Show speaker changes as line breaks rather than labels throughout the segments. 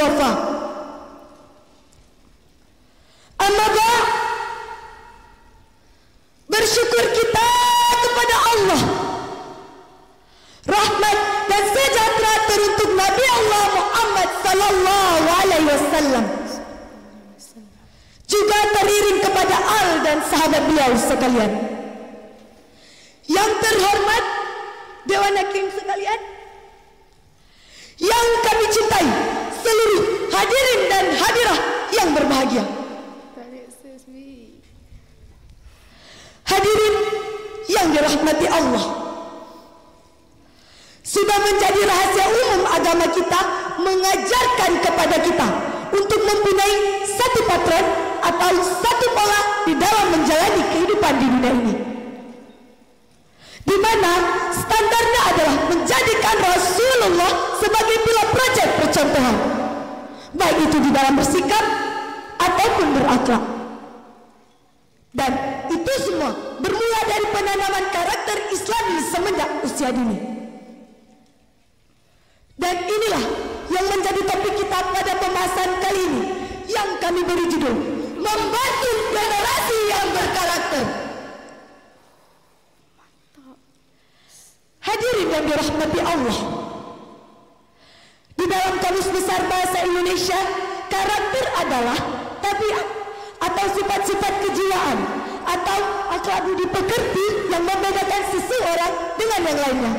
Mustafa. Amma ba'd, bersyukur kita kepada Allah. Rahmat dan sejahtera teruntuk Nabi Allah Muhammad sallallahu alaihi wasallam. Juga teriring kepada al dan sahabat beliau sekalian. Yang terhormat Dewan Hakim sekalian, yang kami cintai, seluruh hadirin dan hadirah yang berbahagia. Hadirin yang dirahmati Allah, sudah menjadi rahasia umum agama kita mengajarkan kepada kita untuk mempunyai satu patron atau satu pola di dalam menjalani kehidupan di dunia ini, di mana standarnya adalah menjadikan Rasulullah sebagai pila projek percontohan, baik itu di dalam bersikap ataupun berakhlak. Dan itu semua bermula dari penanaman karakter Islami semenjak usia dini. Dan inilah yang menjadi topik kita pada pembahasan kali ini, yang kami beri judul Membangun Generasi yang Berkarakter. Hadirin yang dirahmati Allah, di dalam Kamus Besar Bahasa Indonesia, karakter adalah tabiat atau sifat-sifat kejiwaan atau akhlak budi pekerti yang membedakan seseorang dengan yang lainnya,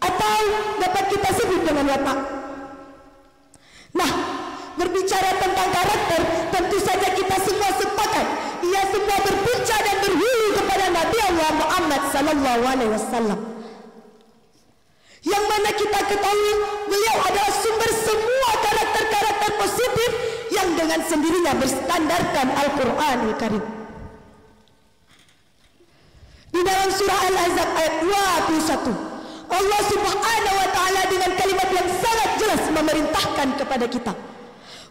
atau dapat kita sebut dengan watak. Nah, berbicara tentang karakter, tentu saja kita semua sepakat ia semua berpunca dan berhulu kepada Nabi Allah Muhammad sallallahu alaihi wasallam, yang mana kita ketahui beliau adalah sumber semua karakter-karakter positif yang dengan sendirinya berstandarkan Al-Quranul Karim. Di dalam surah Al-Ahzab ayat 21, Allah Subhanahu wa taala dengan kalimat yang sangat jelas memerintahkan kepada kita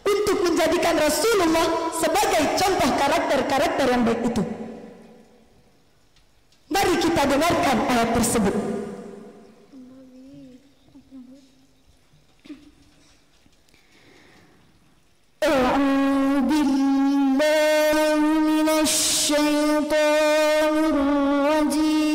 untuk menjadikan Rasulullah sebagai contoh karakter-karakter yang baik itu. Mari kita dengarkan ayat tersebut. A'udzu billahi minasy syaithanir rajim.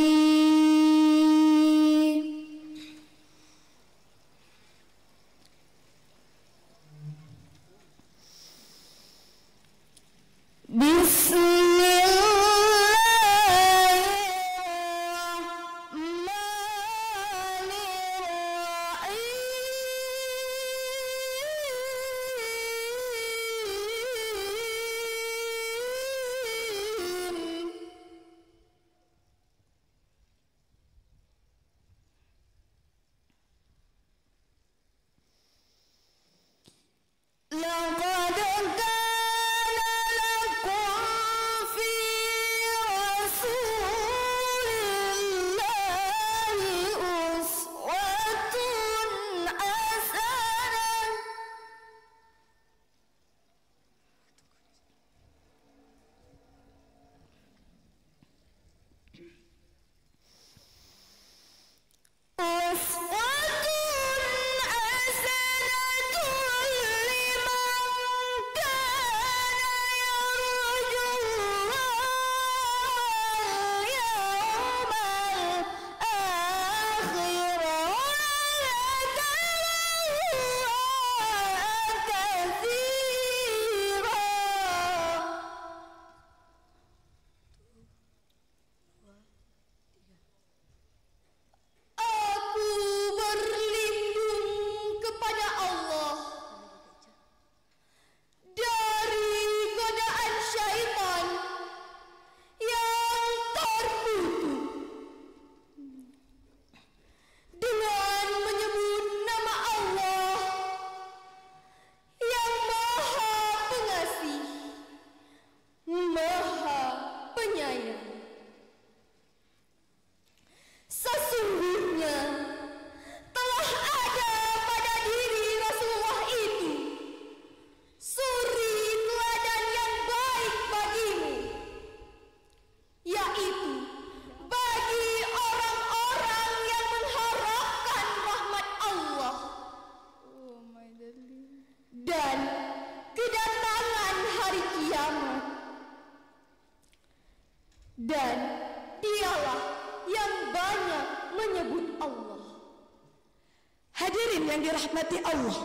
Hadirin yang dirahmati Allah,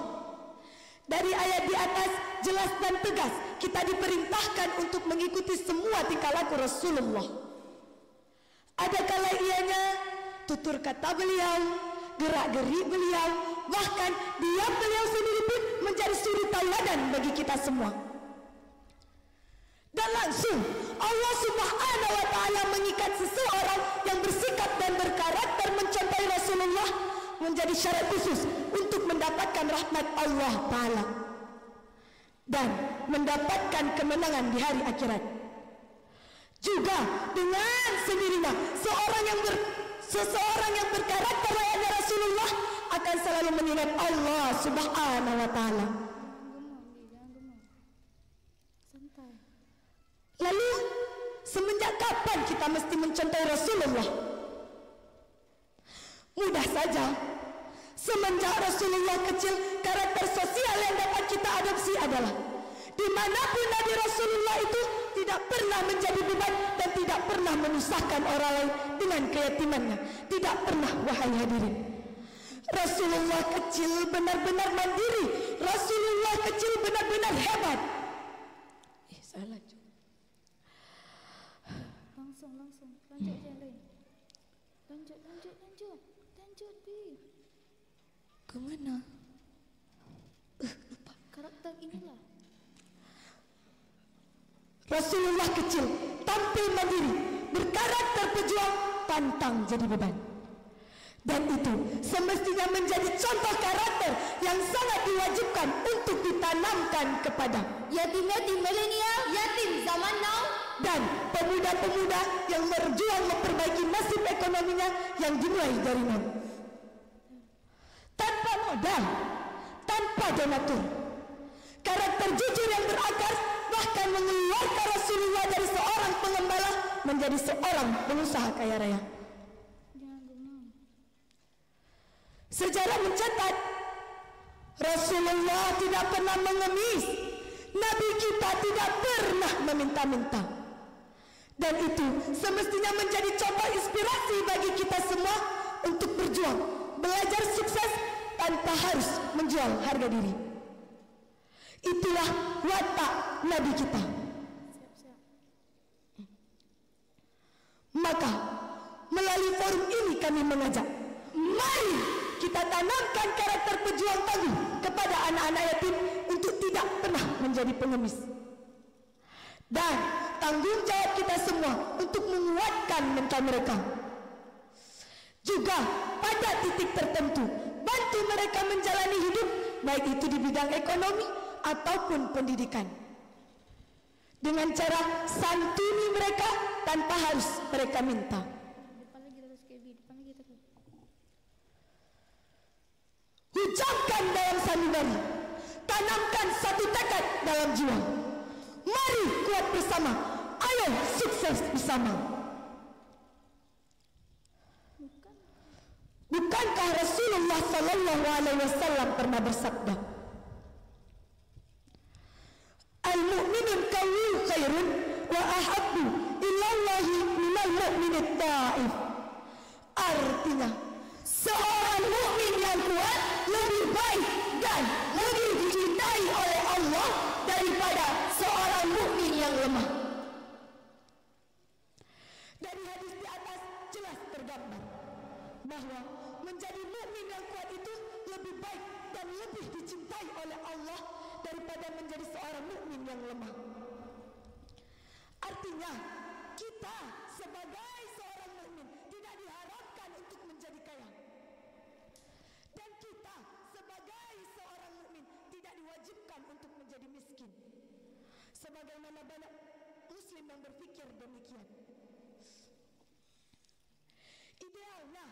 dari ayat di atas jelas dan tegas kita diperintahkan untuk mengikuti semua tingkah laku Rasulullah. Ada kala ianya tutur kata beliau, gerak-gerik beliau, bahkan diam beliau sendiri pun menjadi suri tauladan bagi kita semua. Dan langsung Allah Subhanahu wa ta'ala mengikat seseorang yang bersikap dan berkarakter mencontohi Rasulullah menjadi syarat khusus untuk mendapatkan rahmat Allah Ta'ala dan mendapatkan kemenangan di hari akhirat. Juga dengan sendirinya seseorang yang berkarakter layaknya Rasulullah akan selalu mengingat Allah Subhanahu wa ta'ala. Lalu semenjak kapan kita mesti mencontohi Rasulullah? Mudah saja. Semenjak Rasulullah kecil, karakter sosial yang dapat kita adopsi adalah dimanapun Nabi Rasulullah itu tidak pernah menjadi beban dan tidak pernah menyusahkan orang lain dengan keyatimannya. Tidak pernah, wahai hadirin. Rasulullah kecil benar-benar mandiri. Rasulullah kecil benar-benar hebat. Salah juga.
Langsung lanjut je lain. Lanjut Bi.
Ke mana?
Karakter inilah.
Rasulullah kecil tampil mandiri, berkarakter pejuang, pantang jadi beban. Dan itu semestinya menjadi contoh karakter yang sangat diwajibkan untuk ditanamkan kepada yatim-yatim milenial, yatim zaman now, dan pemuda-pemuda yang berjuang memperbaiki nasib ekonominya yang dimulai dari nol. Tanpa modal, tanpa donatur, karakter jujur yang berakar bahkan mengeluarkan Rasulullah dari seorang pengembala menjadi seorang pengusaha kaya raya. Sejarah mencatat Rasulullah tidak pernah mengemis, Nabi kita tidak pernah meminta-minta. Dan itu semestinya menjadi contoh inspirasi bagi kita semua untuk berjuang, belajar sukses tanpa harus menjual harga diri. Itulah watak Nabi kita. Maka melalui forum ini kami mengajak, mari kita tanamkan karakter pejuang tangguh kepada anak-anak yatim untuk tidak pernah menjadi pengemis. Dan tanggung jawab kita semua untuk menguatkan mental mereka. Juga pada titik tertentu bantu mereka menjalani hidup, baik itu di bidang ekonomi ataupun pendidikan, dengan cara santuni mereka tanpa harus mereka minta.
Depan lagi terus KB, depan lagi terus.
Ucapkan dalam sanubari, tanamkan satu tekad dalam jiwa. Mari kuat bersama, ayo sukses bersama. Bukankah Rasulullah SAW pernah bersabda, al-mu'minun qawiyyu khairun wa ahabbu ilallahi minal mu'minit ta'if. Artinya, seorang mukmin yang kuat lebih baik dan lebih dicintai oleh Allah daripada seorang mukmin yang lemah. Dari hadis di atas jelas tergambar bahwa menjadi mukmin yang kuat itu lebih baik dan lebih dicintai oleh Allah daripada menjadi seorang mukmin yang lemah. Artinya, kita sebagai seorang mukmin tidak diharapkan untuk menjadi kaya. Dan kita sebagai seorang mukmin tidak diwajibkan untuk menjadi miskin. Sebagaimana banyak muslim yang berpikir demikian. Idealnya,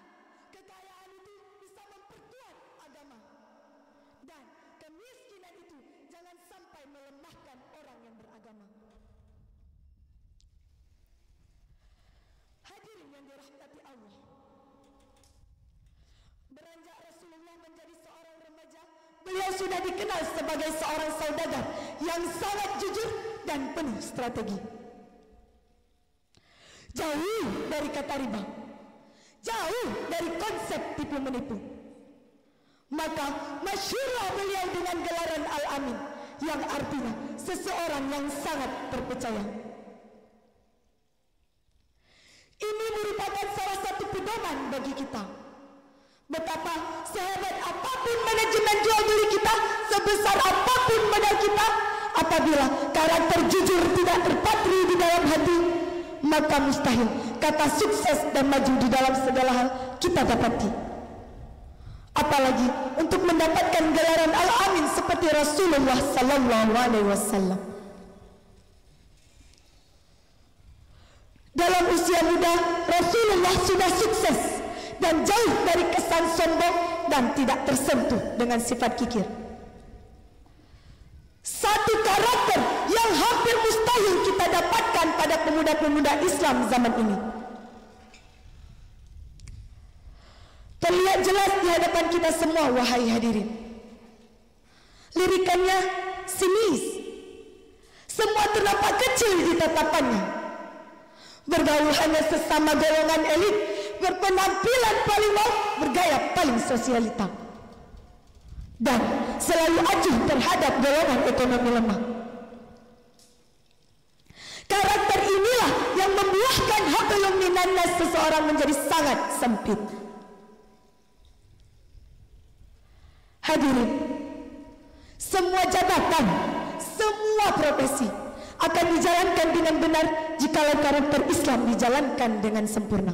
kekayaan itu bisa memperkuat agama. Dan kemiskinan itu jangan sampai melemahkan orang yang beragama. Hadirin yang dirahmati Allah, beranjak Rasulullah menjadi seorang remaja, beliau sudah dikenal sebagai seorang saudagar yang sangat jujur dan penuh strategi. Jauh dari kata riba, jauh dari konsep tipu menipu. Maka masyhurlah beliau dengan gelaran Al-Amin, yang artinya seseorang yang sangat terpercaya. Ini merupakan salah satu pedoman bagi kita. Betapa sehebat apapun manajemen jual beli kita, sebesar apapun modal kita, apabila karakter jujur tidak terpatri di dalam hati, maka mustahil kata sukses dan maju di dalam segala hal kita dapati. Apalagi untuk mendapatkan gelaran Al-Amin seperti Rasulullah Sallallahu Alaihi Wasallam. Dalam usia muda, Rasulullah sudah sukses dan jauh dari kesan sombong dan tidak tersentuh dengan sifat kikir. Satu karakter yang hampir mustahil kita dapatkan pada pemuda-pemuda Islam zaman ini. Terlihat jelas di hadapan kita semua, wahai hadirin. Lirikannya sinis, semua terdapat kecil di tatapannya. Bergaul hanya sesama golongan elit, berpenampilan paling mau, bergaya paling sosialita, dan selalu acuh terhadap golongan ekonomi lemah. Karakter inilah yang membuahkan hablum minannas seseorang menjadi sangat sempit. Hadirin, semua jabatan, semua profesi akan dijalankan dengan benar jikalau karakter Islam dijalankan dengan sempurna.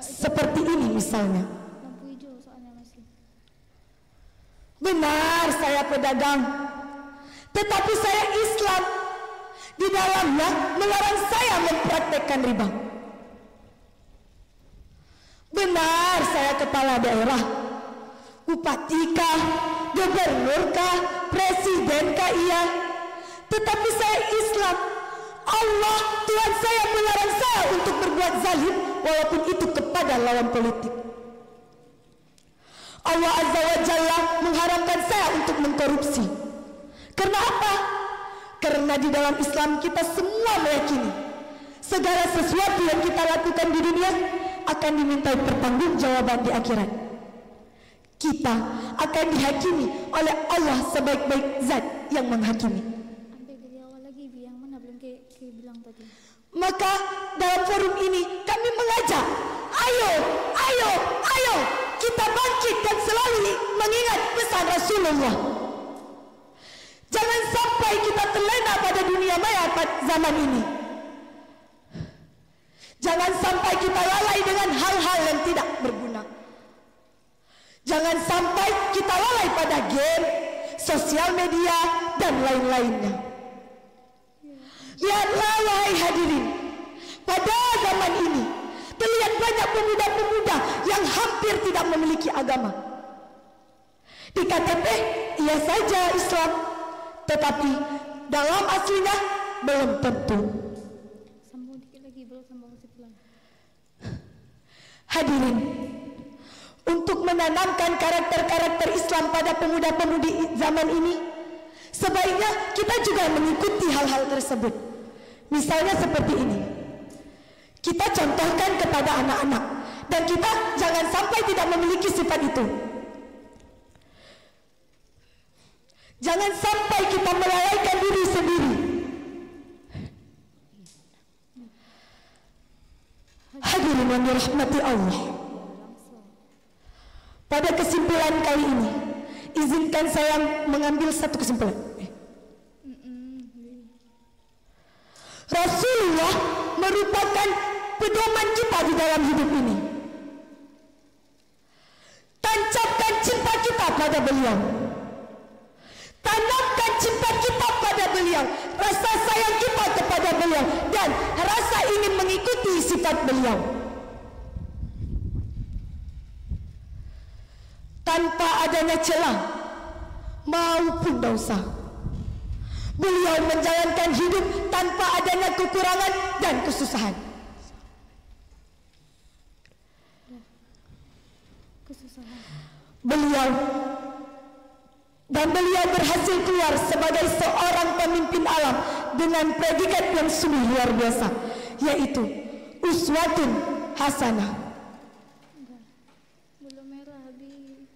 Seperti ini misalnya.
Lampu hijau soalnya masih.
Benar, saya pedagang, tetapi saya Islam. Di dalamnya melarang saya mempraktekkan riba. Benar, saya kepala daerah, bupatikah, gubernurkah, presidenkah, iya, tetapi saya Islam. Allah, Tuhan saya melarang saya untuk berbuat zalim, walaupun itu kepada lawan politik. Allah Azza wa Jalla mengharamkan saya untuk mengkorupsi. Karena apa? Karena di dalam Islam kita semua meyakini segala sesuatu yang kita lakukan di dunia akan dimintai pertanggungjawaban di akhirat. Kita akan dihakimi oleh Allah sebaik-baik zat yang menghakimi.
Ambil dari awal lagi, yang mana belum kayak bilang tadi.
Maka dalam forum ini kami mengajak, ayo, ayo, ayo, kita bangkit dan selalu mengingat pesan Rasulullah. Jangan sampai kita terlena pada dunia maya zaman ini. Jangan sampai kita lalai dengan hal-hal yang tidak berguna. Jangan sampai kita lalai pada game, sosial media, dan lain-lainnya. Lihatlah wahai hadirin, pada zaman ini terlihat banyak pemuda-pemuda yang hampir tidak memiliki agama. Di KTP ia saja Islam, tetapi dalam aslinya belum tentu.
Sambung dikit lagi, bro, sambung masih pelan.
Hadirin, untuk menanamkan karakter-karakter Islam pada pemuda-pemudi zaman ini, sebaiknya kita juga mengikuti hal-hal tersebut. Misalnya seperti ini, kita contohkan kepada anak-anak, dan kita jangan sampai tidak memiliki sifat itu. Jangan sampai kita melalaikan diri sendiri. Hadirin yang dirahmati Allah, pada kesimpulan kali ini, izinkan saya mengambil satu kesimpulan. Rasulullah merupakan pedoman kita di dalam hidup ini. Tancapkan cinta kita pada beliau, tanamkan cinta kita pada beliau, rasa sayang kita kepada beliau, dan rasa ingin mengikuti sifat beliau. Tanpa adanya celah maupun dosa, beliau menjalankan hidup tanpa adanya kekurangan dan kesusahan. Beliau berhasil keluar sebagai seorang pemimpin alam dengan predikat yang sungguh luar biasa, yaitu uswatun hasanah.
Belum merah, habis.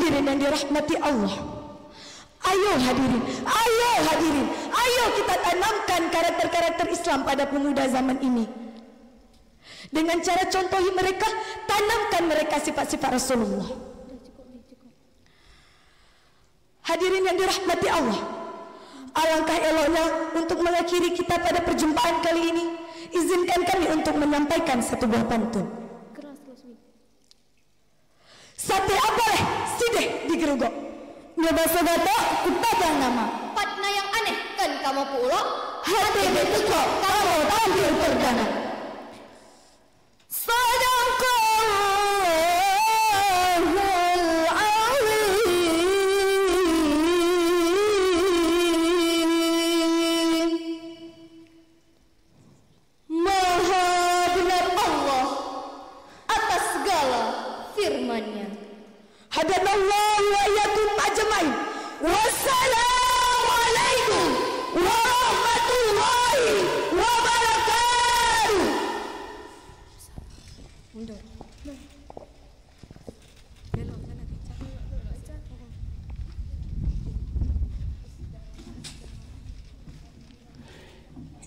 Hadirin yang dirahmati Allah, ayo hadirin, ayo kita tanamkan karakter-karakter Islam pada pemuda zaman ini. Dengan cara contohi mereka, tanamkan mereka sifat-sifat Rasulullah. Hadirin yang dirahmati Allah, alangkah eloknya untuk mengakhiri kita pada perjumpaan kali ini. Izinkan kami untuk menyampaikan satu buah pantun. Sate aboleh sideh digerugok, nyoba sogato kupadang nama.
Patna yang aneh kan kamu pulo,
Hati betul kamu tampil perdana. Hadanallahu wa iyyakum ajmain. Wassalamualaikum warahmatullahi wabarakatuh.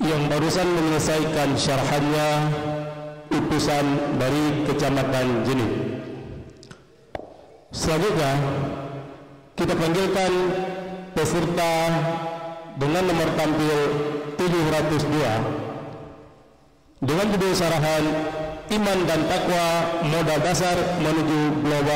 Yang barusan menyelesaikan syarhannya utusan dari Kecamatan Jenin. Selanjutnya kita panggilkan peserta dengan nomor tampil 702 dengan judul sarahan Iman dan Takwa Modal Dasar Menuju Global.